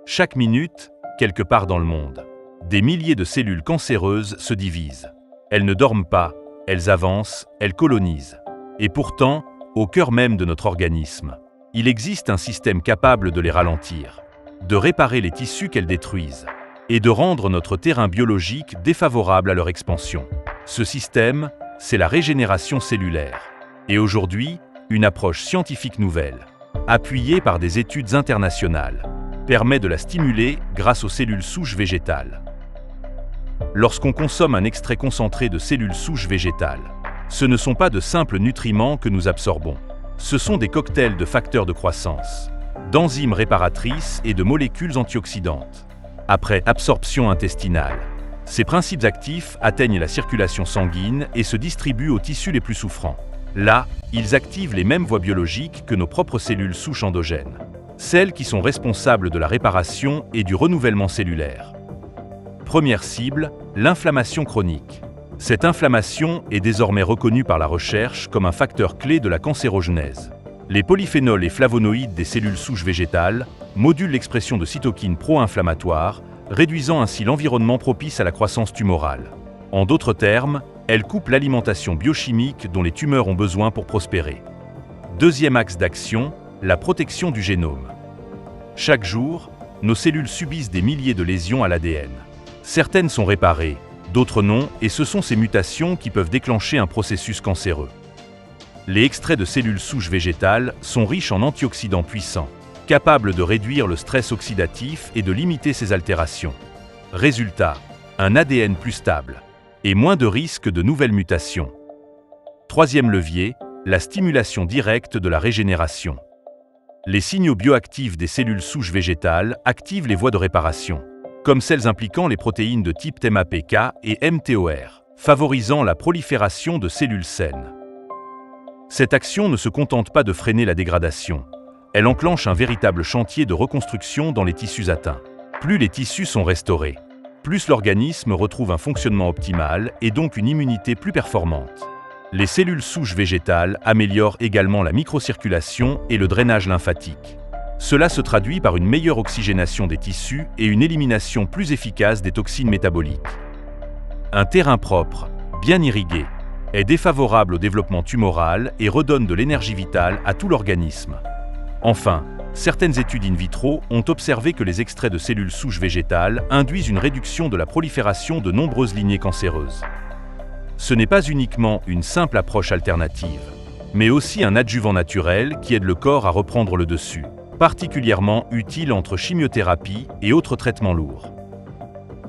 Chaque minute, quelque part dans le monde, des milliers de cellules cancéreuses se divisent. Elles ne dorment pas, elles avancent, elles colonisent. Et pourtant, au cœur même de notre organisme, il existe un système capable de les ralentir, de réparer les tissus qu'elles détruisent et de rendre notre terrain biologique défavorable à leur expansion. Ce système, c'est la régénération cellulaire. Et aujourd'hui, une approche scientifique nouvelle, appuyée par des études internationales, permet de la stimuler grâce aux cellules souches végétales. Lorsqu'on consomme un extrait concentré de cellules souches végétales, ce ne sont pas de simples nutriments que nous absorbons. Ce sont des cocktails de facteurs de croissance, d'enzymes réparatrices et de molécules antioxydantes. Après absorption intestinale, ces principes actifs atteignent la circulation sanguine et se distribuent aux tissus les plus souffrants. Là, ils activent les mêmes voies biologiques que nos propres cellules souches endogènes, celles qui sont responsables de la réparation et du renouvellement cellulaire. Première cible, l'inflammation chronique. Cette inflammation est désormais reconnue par la recherche comme un facteur clé de la cancérogenèse. Les polyphénols et flavonoïdes des cellules souches végétales modulent l'expression de cytokines pro-inflammatoires, réduisant ainsi l'environnement propice à la croissance tumorale. En d'autres termes, elles coupent l'alimentation biochimique dont les tumeurs ont besoin pour prospérer. Deuxième axe d'action, la protection du génome. Chaque jour, nos cellules subissent des milliers de lésions à l'ADN. Certaines sont réparées, d'autres non, et ce sont ces mutations qui peuvent déclencher un processus cancéreux. Les extraits de cellules souches végétales sont riches en antioxydants puissants, capables de réduire le stress oxydatif et de limiter ces altérations. Résultat, un ADN plus stable et moins de risques de nouvelles mutations. Troisième levier, la stimulation directe de la régénération. Les signaux bioactifs des cellules souches végétales activent les voies de réparation, comme celles impliquant les protéines de type TMAPK et mTOR, favorisant la prolifération de cellules saines. Cette action ne se contente pas de freiner la dégradation, elle enclenche un véritable chantier de reconstruction dans les tissus atteints. Plus les tissus sont restaurés, plus l'organisme retrouve un fonctionnement optimal et donc une immunité plus performante. Les cellules souches végétales améliorent également la microcirculation et le drainage lymphatique. Cela se traduit par une meilleure oxygénation des tissus et une élimination plus efficace des toxines métaboliques. Un terrain propre, bien irrigué, est défavorable au développement tumoral et redonne de l'énergie vitale à tout l'organisme. Enfin, certaines études in vitro ont observé que les extraits de cellules souches végétales induisent une réduction de la prolifération de nombreuses lignées cancéreuses. Ce n'est pas uniquement une simple approche alternative, mais aussi un adjuvant naturel qui aide le corps à reprendre le dessus, particulièrement utile entre chimiothérapie et autres traitements lourds.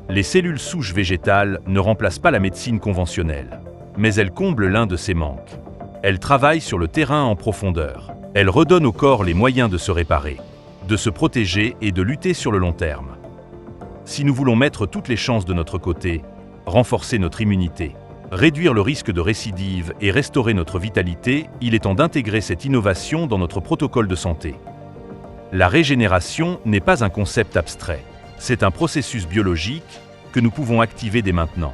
Les cellules souches végétales ne remplacent pas la médecine conventionnelle, mais elles comblent l'un de ses manques. Elles travaillent sur le terrain en profondeur. Elles redonnent au corps les moyens de se réparer, de se protéger et de lutter sur le long terme. Si nous voulons mettre toutes les chances de notre côté, renforcer notre immunité, réduire le risque de récidive et restaurer notre vitalité, il est temps d'intégrer cette innovation dans notre protocole de santé. La régénération n'est pas un concept abstrait, c'est un processus biologique que nous pouvons activer dès maintenant.